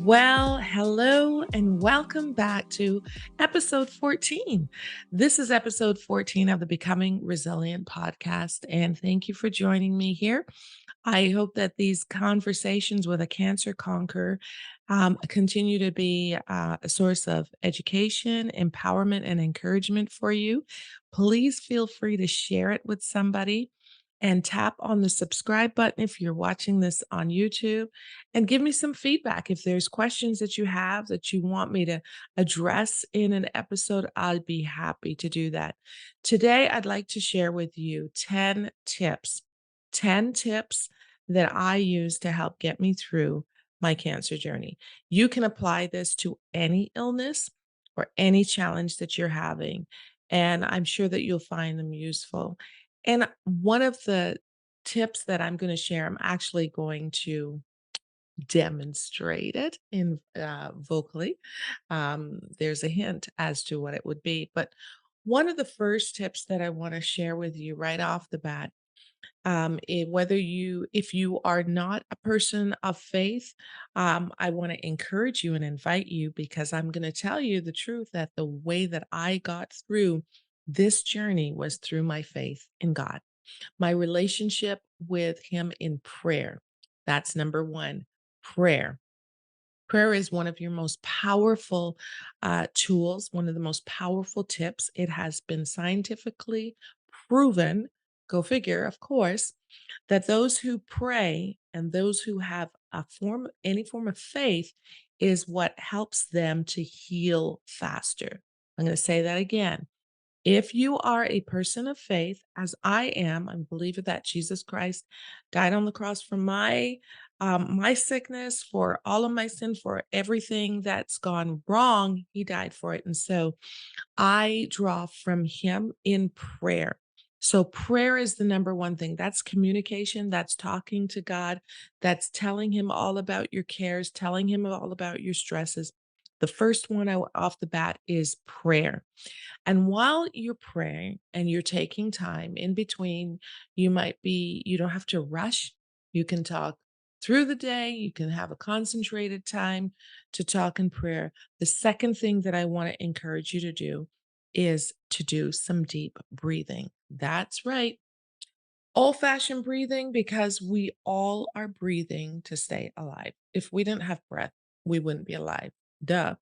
Well, hello and welcome back to episode 14. This is episode 14 of the Becoming Resilient podcast, and thank you for joining me here. I hope that these conversations with a cancer conqueror continue to be a source of education, empowerment, and encouragement for you. Please feel free to share it with somebody and tap on the subscribe button if you're watching this on YouTube and give me some feedback. If there's questions that you have that you want me to address in an episode, I'd be happy to do that. Today, I'd like to share with you 10 tips that I use to help get me through my cancer journey. You can apply this to any illness or any challenge that you're having, and I'm sure that you'll find them useful. And one of the tips that I'm going to share, I'm actually going to demonstrate it in vocally. There's a hint as to what it would be, but one of the first tips that I want to share with you right off the bat, if you are not a person of faith, I want to encourage you and invite you because I'm going to tell you the truth that the way that I got through this journey was through my faith in God, my relationship with Him in prayer. That's number one, prayer. Prayer is one of your most powerful tools, one of the most powerful tips. It has been scientifically proven, go figure, of course, that those who pray and those who have any form of faith is what helps them to heal faster. I'm going to say that again. If you are a person of faith, as I am, I believe that Jesus Christ died on the cross for my sickness, for all of my sin, for everything that's gone wrong. He died for it, and so I draw from Him in prayer. So prayer is the number one thing. That's communication. That's talking to God. That's telling Him all about your cares, telling Him all about your stresses. The first one off the bat is prayer. And while you're praying and you're taking time in between, you don't have to rush. You can talk through the day. You can have a concentrated time to talk in prayer. The second thing that I want to encourage you to do is to do some deep breathing. That's right. Old fashioned breathing, because we all are breathing to stay alive. If we didn't have breath, we wouldn't be alive. Duh.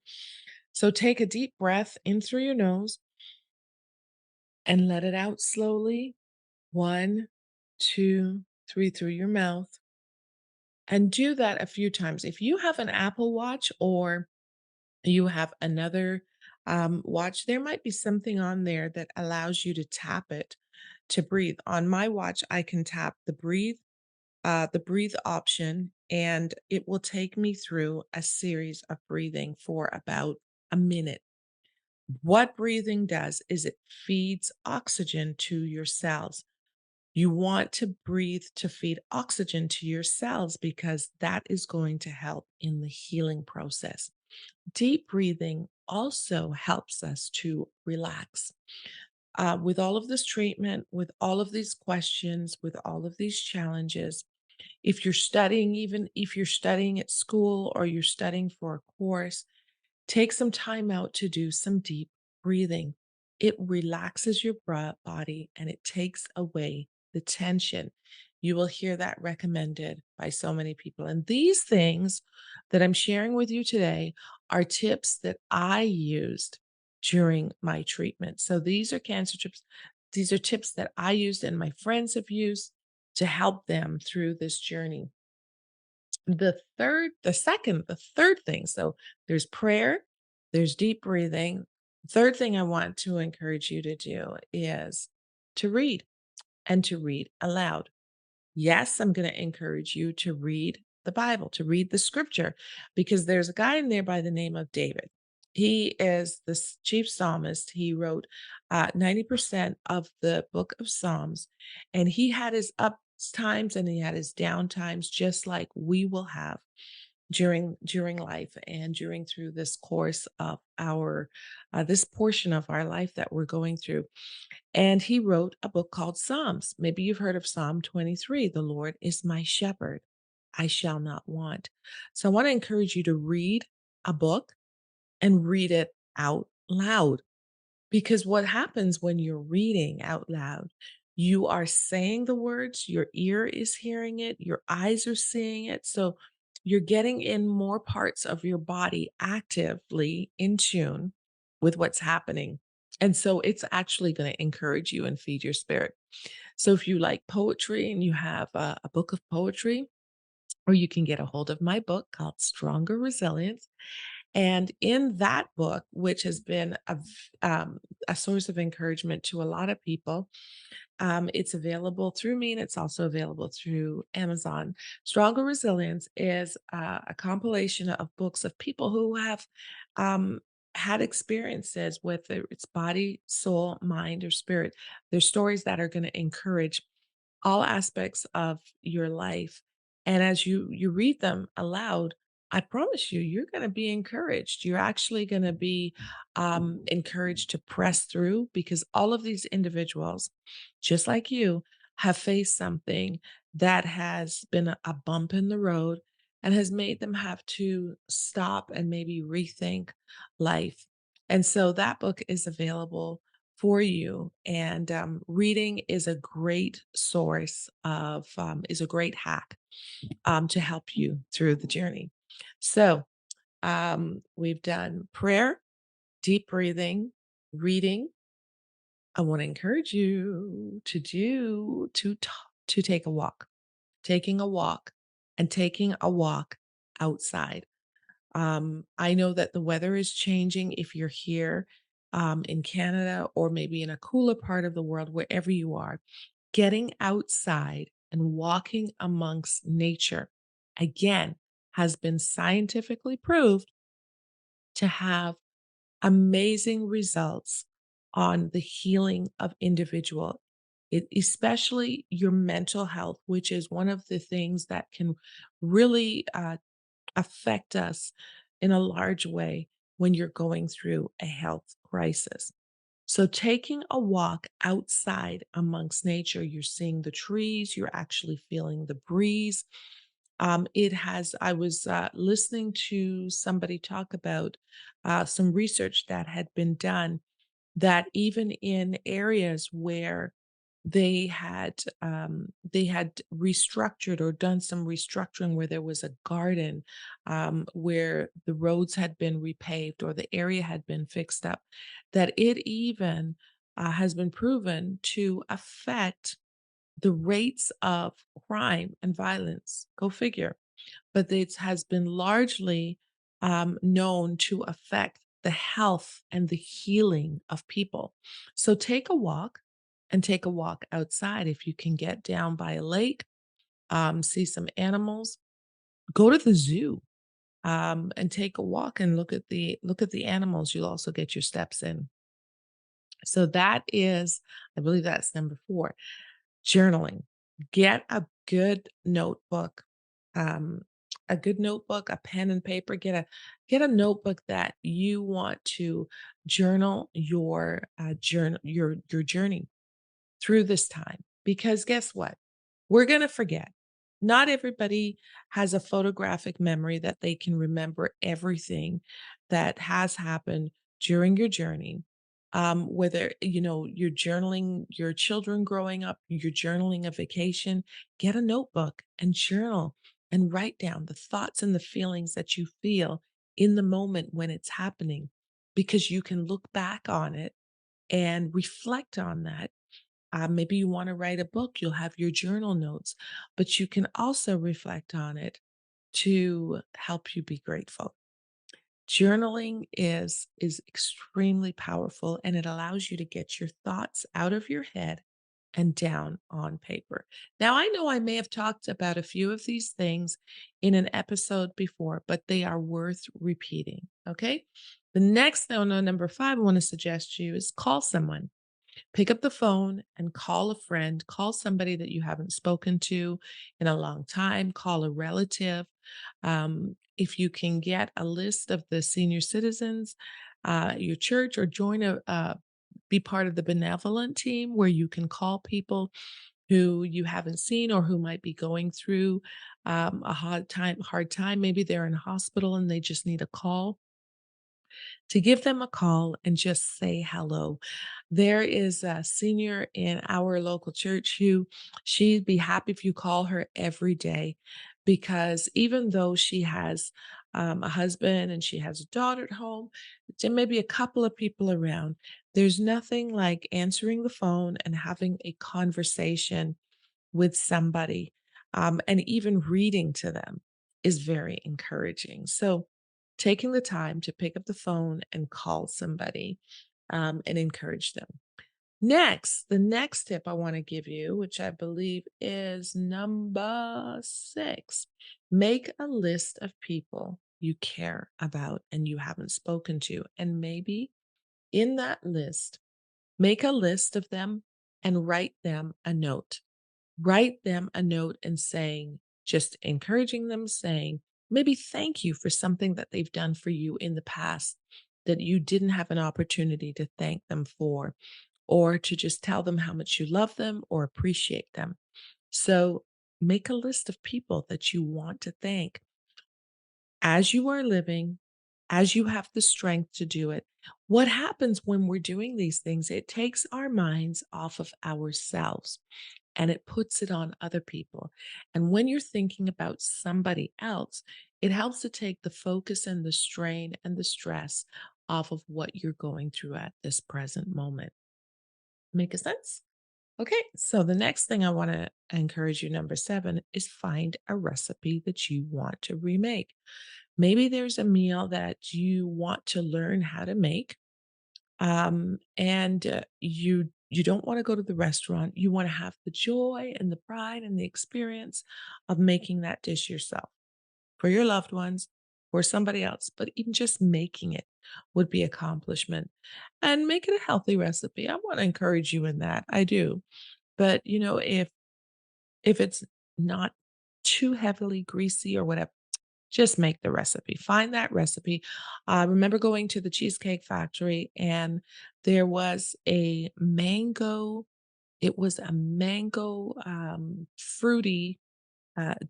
So take a deep breath in through your nose and let it out slowly. One, two, three through your mouth. And do that a few times. If you have an Apple Watch or you have another watch, there might be something on there that allows you to tap it to breathe. On my watch, I can tap the breathe option, and it will take me through a series of breathing for about a minute. What breathing does is it feeds oxygen to your cells. You want to breathe to feed oxygen to your cells because that is going to help in the healing process. Deep breathing also helps us to relax. With all of this treatment, with all of these questions, with all of these challenges, if you're studying, even if you're studying at school or you're studying for a course, take some time out to do some deep breathing. It relaxes your body and it takes away the tension. You will hear that recommended by so many people. And these things that I'm sharing with you today are tips that I used during my treatment. So these are cancer tips. These are tips that I used and my friends have used to help them through this journey. The third thing. So there's prayer, there's deep breathing. Third thing I want to encourage you to do is to read and to read aloud. Yes, I'm going to encourage you to read the Bible, to read the scripture, because there's a guy in there by the name of David. He is the chief psalmist. He wrote 90% of the book of Psalms, and he had his up times and he had his down times, just like we will have during life and during through this course of our this portion of our life that we're going through. And he wrote a book called Psalms. Maybe you've heard of Psalm 23, the Lord is my shepherd. I shall not want. So I want to encourage you to read a book and read it out loud. Because what happens when you're reading out loud, you are saying the words, your ear is hearing it, your eyes are seeing it. So you're getting in more parts of your body actively in tune with what's happening. And so it's actually going to encourage you and feed your spirit. So if you like poetry and you have a book of poetry, or you can get a hold of my book called Stronger Resilience. And in that book, which has been a source of encouragement to a lot of people, it's available through me and it's also available through Amazon. Stronger Resilience is a compilation of books of people who have um, had experiences with its body, soul, mind, or spirit. They're stories that are going to encourage all aspects of your life. And as you read them aloud, I promise you, you're going to be encouraged. You're actually going to be encouraged to press through because all of these individuals, just like you, have faced something that has been a bump in the road and has made them have to stop and maybe rethink life. And so that book is available for you. And reading is a great source of, is a great hack to help you through the journey. So we've done prayer, deep breathing, reading. I want to encourage you to take a walk, taking a walk, and taking a walk outside. I know that the weather is changing if you're here in Canada or maybe in a cooler part of the world, wherever you are. Getting outside and walking amongst nature, again, has been scientifically proved to have amazing results on the healing of individual, especially your mental health, which is one of the things that can really affect us in a large way when you're going through a health crisis. So, taking a walk outside amongst nature, you're seeing the trees, you're actually feeling the breeze. I was listening to somebody talk about some research that had been done that even in areas where they had restructured or done some restructuring where there was a garden where the roads had been repaved or the area had been fixed up, that it even has been proven to affect the rates of crime and violence. Go figure, but it has been largely known to affect the health and the healing of people. So take a walk and take a walk outside. If you can get down by a lake, see some animals, go to the zoo and take a walk and look at the animals. You'll also get your steps in. So that is, I believe that's number 4. Journaling. Get um, a good notebook, a pen and paper. Get a notebook that you want to journal your journey through this time. Because guess what? We're going to forget. Not everybody has a photographic memory that they can remember everything that has happened during your journey. Whether you're journaling your children growing up, you're journaling a vacation, get a notebook and journal and write down the thoughts and the feelings that you feel in the moment when it's happening, because you can look back on it and reflect on that. Maybe you want to write a book, you'll have your journal notes, but you can also reflect on it to help you be grateful. Journaling is extremely powerful and it allows you to get your thoughts out of your head and down on paper. Now, I know I may have talked about a few of these things in an episode before, but they are worth repeating. Okay. The next thing, no, number 5, I want to suggest to you is call someone. Pick up the phone and call a friend, call somebody that you haven't spoken to in a long time, call a relative. If you can get a list of the senior citizens, your church, or be part of the benevolent team where you can call people who you haven't seen or who might be going through a hard time. Maybe they're in hospital and they just need a call, to give them a call and just say hello. There is a senior in our local church who she'd be happy if you call her every day, because even though she has a husband and she has a daughter at home, there may be a couple of people around. There's nothing like answering the phone and having a conversation with somebody, and even reading to them is very encouraging. So, taking the time to pick up the phone and call somebody, and encourage them. Next, the next tip I want to give you, which I believe is number 6, make a list of people you care about and you haven't spoken to. And maybe in that list, make a list of them and write them a note. Write them a note and saying, just encouraging them, saying, maybe thank you for something that they've done for you in the past that you didn't have an opportunity to thank them for, or to just tell them how much you love them or appreciate them. So make a list of people that you want to thank as you are living, as you have the strength to do it. What happens when we're doing these things? It takes our minds off of ourselves and it puts it on other people. And when you're thinking about somebody else, it helps to take the focus and the strain and the stress off of what you're going through at this present moment. Make a sense? Okay, so the next thing I want to encourage you, number 7, is find a recipe that you want to remake. Maybe there's a meal that you want to learn how to make, and you don't want to go to the restaurant. You want to have the joy and the pride and the experience of making that dish yourself for your loved ones or somebody else. But even just making it would be accomplishment, and make it a healthy recipe. I want to encourage you in that. I do. But if it's not too heavily greasy or whatever, just make the recipe. Find that recipe. I remember going to the Cheesecake Factory and there was a mango, it was a mango, fruity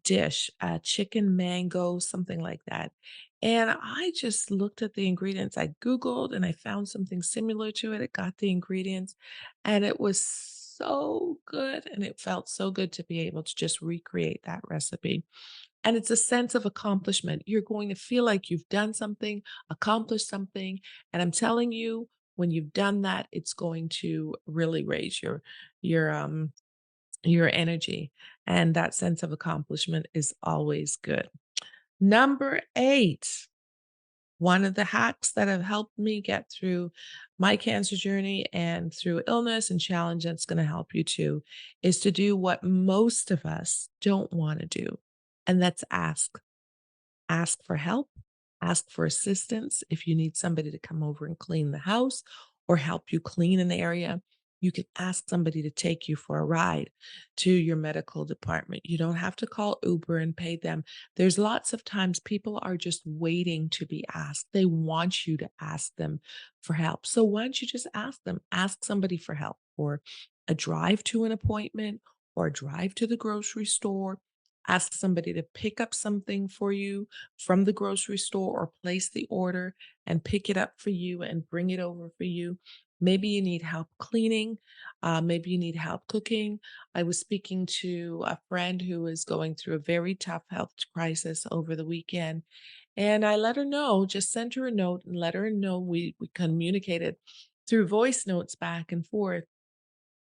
dish, chicken mango, something like that. And I just looked at the ingredients. I Googled and I found something similar to it. It got the ingredients and it was so good. And it felt so good to be able to just recreate that recipe. And it's a sense of accomplishment. You're going to feel like you've done something, accomplished something. And I'm telling you, when you've done that, it's going to really raise your your energy. And that sense of accomplishment is always good. Number 8, one of the hacks that have helped me get through my cancer journey and through illness and challenge that's going to help you too, is to do what most of us don't want to do. And that's ask. Ask for help, ask for assistance. If you need somebody to come over and clean the house or help you clean an area, you can ask somebody to take you for a ride to your medical department. You don't have to call Uber and pay them. There's lots of times people are just waiting to be asked. They want you to ask them for help. So why don't you just ask them? Ask somebody for help or a drive to an appointment or a drive to the grocery store. Ask somebody to pick up something for you from the grocery store or place the order and pick it up for you and bring it over for you. Maybe you need help cleaning. Maybe you need help cooking. I was speaking to a friend who is going through a very tough health crisis over the weekend. And I let her know, just sent her a note and let her know we communicated through voice notes back and forth,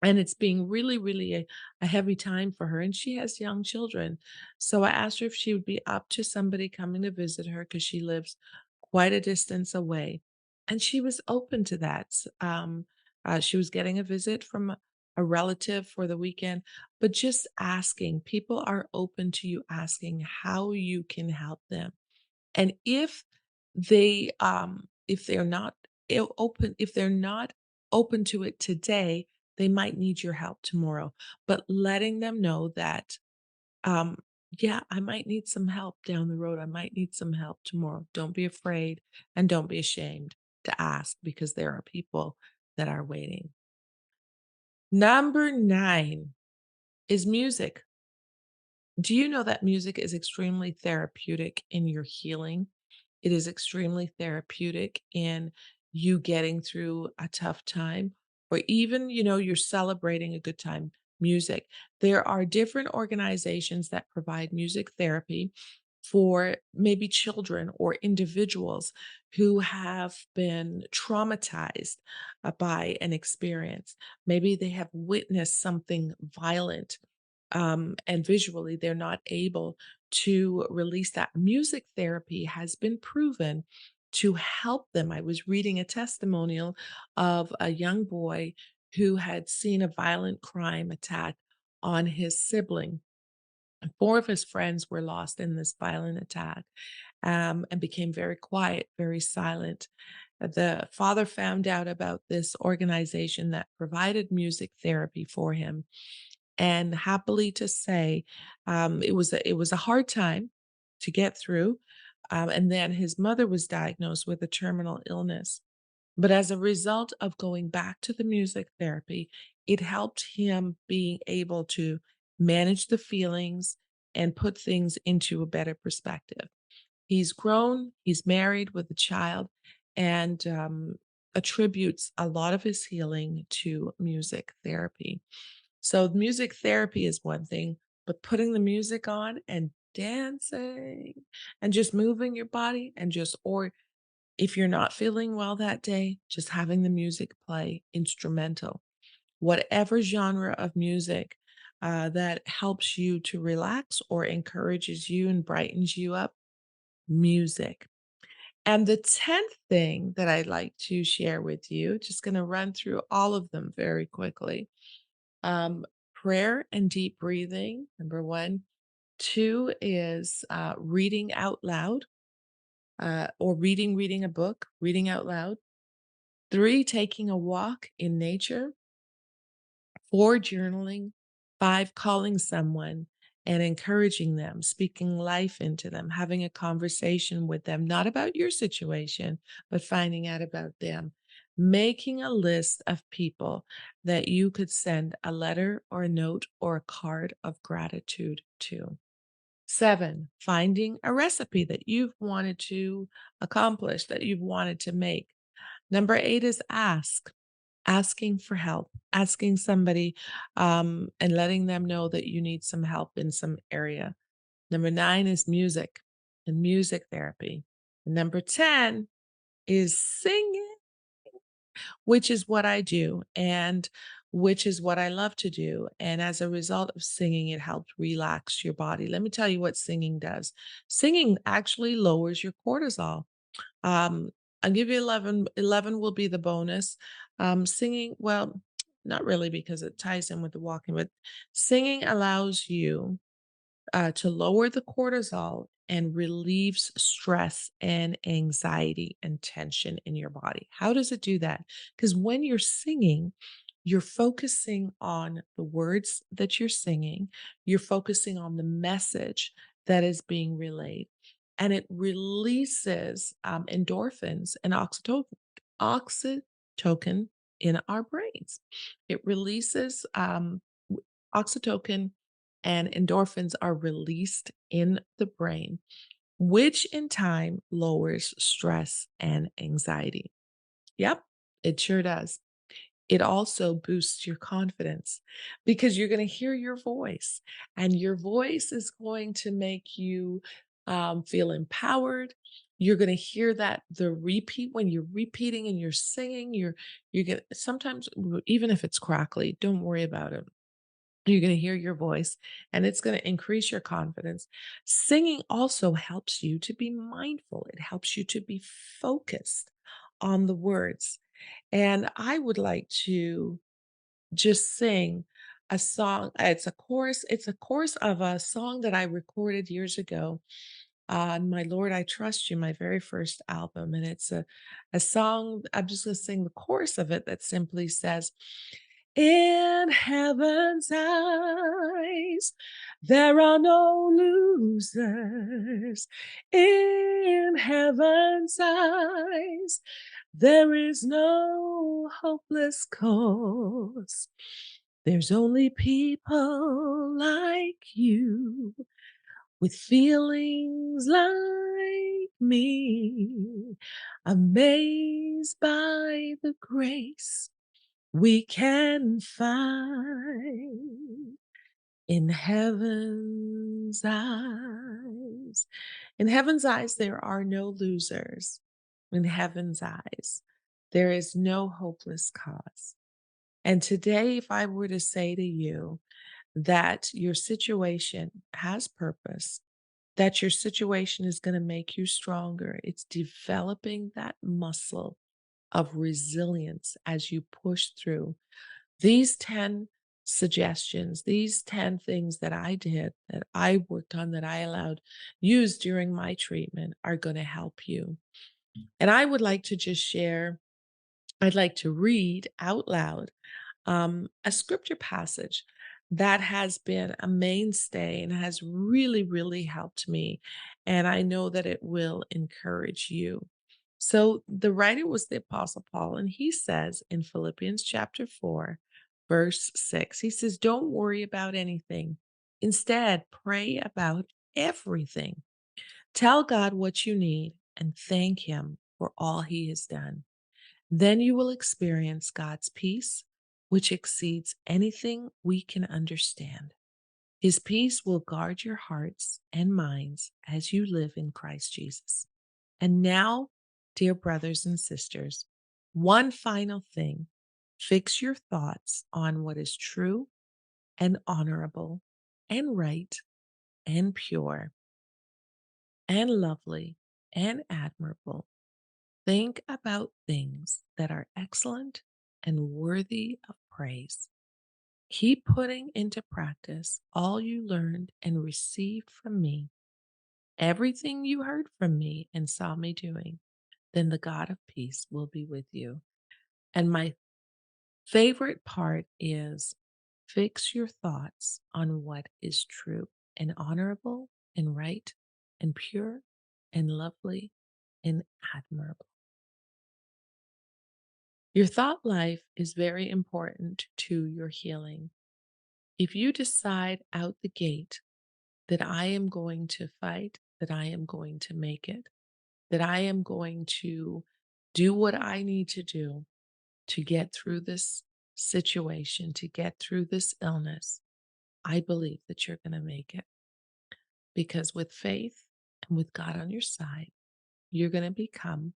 and it's being really, really a heavy time for her, and she has young children. So I asked her if she would be up to somebody coming to visit her because she lives quite a distance away, and she was open to that. She was getting a visit from a relative for the weekend, but just asking. People are open to you asking how you can help them. And if they're not if they're not open to it today, they might need your help tomorrow. But letting them know that, um, yeah, I might need some help down the road. I might need some help tomorrow. Don't be afraid and don't be ashamed to ask because there are people that are waiting. Number 9 is music. Do you know that music is extremely therapeutic in your healing? It is extremely therapeutic in you getting through a tough time, or even, you're celebrating a good time. Music. There are different organizations that provide music therapy for maybe children or individuals who have been traumatized by an experience. Maybe they have witnessed something violent, and visually they're not able to release that. Music therapy has been proven to help them. I was reading a testimonial of a young boy who had seen a violent crime attack on his sibling. And four of his friends were lost in this violent attack, and became very quiet, very silent. The father found out about this organization that provided music therapy for him, and happily to say, it was a hard time to get through, and then his mother was diagnosed with a terminal illness. But as a result of going back to the music therapy, it helped him being able to manage the feelings and put things into a better perspective. He's grown, he's married with a child, and attributes a lot of his healing to music therapy. So, music therapy is one thing, but putting the music on and dancing and just moving your body, and just, or if you're not feeling well that day, just having the music play instrumental, whatever genre of music that helps you to relax or encourages you and brightens you up, music. And the 10th thing that I'd like to share with you, just going to run through all of them very quickly. Um, Prayer and deep breathing, number one. Two is reading out loud, or reading a book, reading out loud. Three, taking a walk in nature. Four, journaling. Five, calling someone and encouraging them, speaking life into them, having a conversation with them, not about your situation, but finding out about them. Making a list of people that you could send a letter or a note or a card of gratitude to. Seven, finding a recipe that you've wanted to accomplish, that you've wanted to make. Number eight is asking for help, asking somebody, and letting them know that you need some help in some area. Number nine is music and music therapy. Number 10 is singing, which is what I do and which is what I love to do. And as a result of singing, it helps relax your body. Let me tell you what singing does. Singing actually lowers your cortisol. um, I'll give you 11. 11 will be the bonus. Singing, well, not really because it ties in with the walking, but singing allows you to lower the cortisol and relieves stress and anxiety and tension in your body. How does it do that? Because when you're singing, you're focusing on the words that you're singing, you're focusing on the message that is being relayed, and it releases endorphins and oxytocin in our brains. It releases oxytocin, and endorphins are released in the brain, which in time lowers stress and anxiety. Yep, it sure does. It also boosts your confidence because you're going to hear your voice, and your voice is going to make you feel empowered. You're going to hear that the repeat when you're repeating and you're singing, you get sometimes even if it's crackly, don't worry about it. You're going to hear your voice, and it's going to increase your confidence. Singing also helps you to be mindful, it helps you to be focused on the words. And I would like to just sing a song. It's a chorus of a song that I recorded years ago on My Lord, I Trust You, my very first album. And it's a song, I'm just going to sing the chorus of it that simply says, in heaven's eyes, there are no losers. In heaven's eyes, there is no hopeless cause. There's only people like you with feelings like me, amazed by the grace we can find in heaven's eyes. In heaven's eyes, there are no losers. In heaven's eyes, there is no hopeless cause. And today, if I were to say to you that your situation has purpose, that your situation is going to make you stronger, it's developing that muscle of resilience as you push through. These 10 suggestions, these 10 things that I did, that I worked on, that I allowed used during my treatment are going to help you. And I would like to just share, I'd like to read out loud a scripture passage that has been a mainstay and has really, really helped me. And I know that it will encourage you. So the writer was the Apostle Paul, and he says in Philippians chapter 4, verse 6, he says, "Don't worry about anything. Instead, pray about everything. Tell God what you need and thank Him for all He has done. Then you will experience God's peace, which exceeds anything we can understand. His peace will guard your hearts and minds as you live in Christ Jesus." And now, dear brothers and sisters, one final thing: fix your thoughts on what is true and honorable and right and pure and lovely and admirable. Think about things that are excellent and worthy of praise. Keep putting into practice all you learned and received from me, everything you heard from me and saw me doing. Then the God of peace will be with you. And my favorite part is fix your thoughts on what is true and honorable and right and pure and lovely and admirable. Your thought life is very important to your healing. If you decide out the gate that I am going to fight, that I am going to make it, that I am going to do what I need to do to get through this situation, to get through this illness, I believe that you're going to make it. Because with faith and with God on your side, you're going to become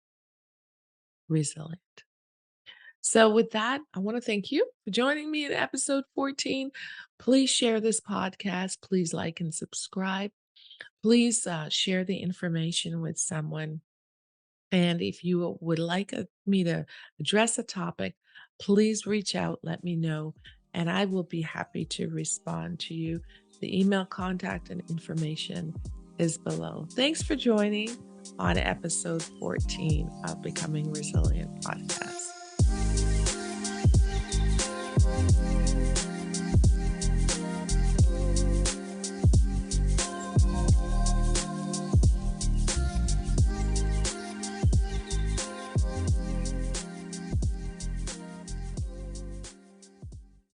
resilient. So, with that, I want to thank you for joining me in episode 14. Please share this podcast. Please like and subscribe. Please share the information with someone. And if you would like me to address a topic, please reach out, let me know, and I will be happy to respond to you. The email contact and information is below. Thanks for joining on episode 14 of Becoming Resilient podcast.